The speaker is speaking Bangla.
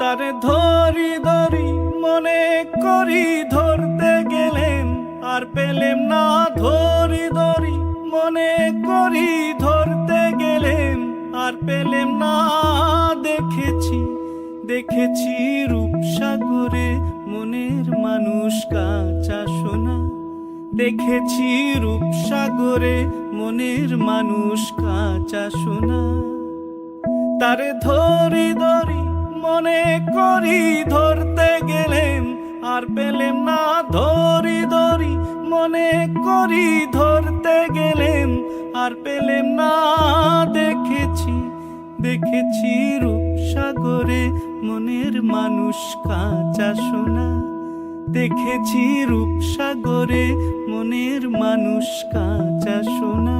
তারে ধরি ধরি মনে করি ধরতে গেলেন আর পেলেম না। ধরি ধরি মনে করি ধরতে গেলেন আর পেলেম না। দেখেছি দেখেছি রূপসাগরে মনের মানুষ কাঁচা সোনা। দেখেছি রূপসাগরে মনের মানুষ কাঁচা সোনা। তারে ধরি ধরি মনে করি ধরতে গেলেন আর পেলেম না। ধরি ধরি মনে করি ধরতে গেলেন আর পেলেম না। দেখেছি দেখেছি রূপসাগরে মনের মানুষ কাঁচা সোনা। দেখেছি রূপসাগরে মনের মানুষ কাঁচা সোনা।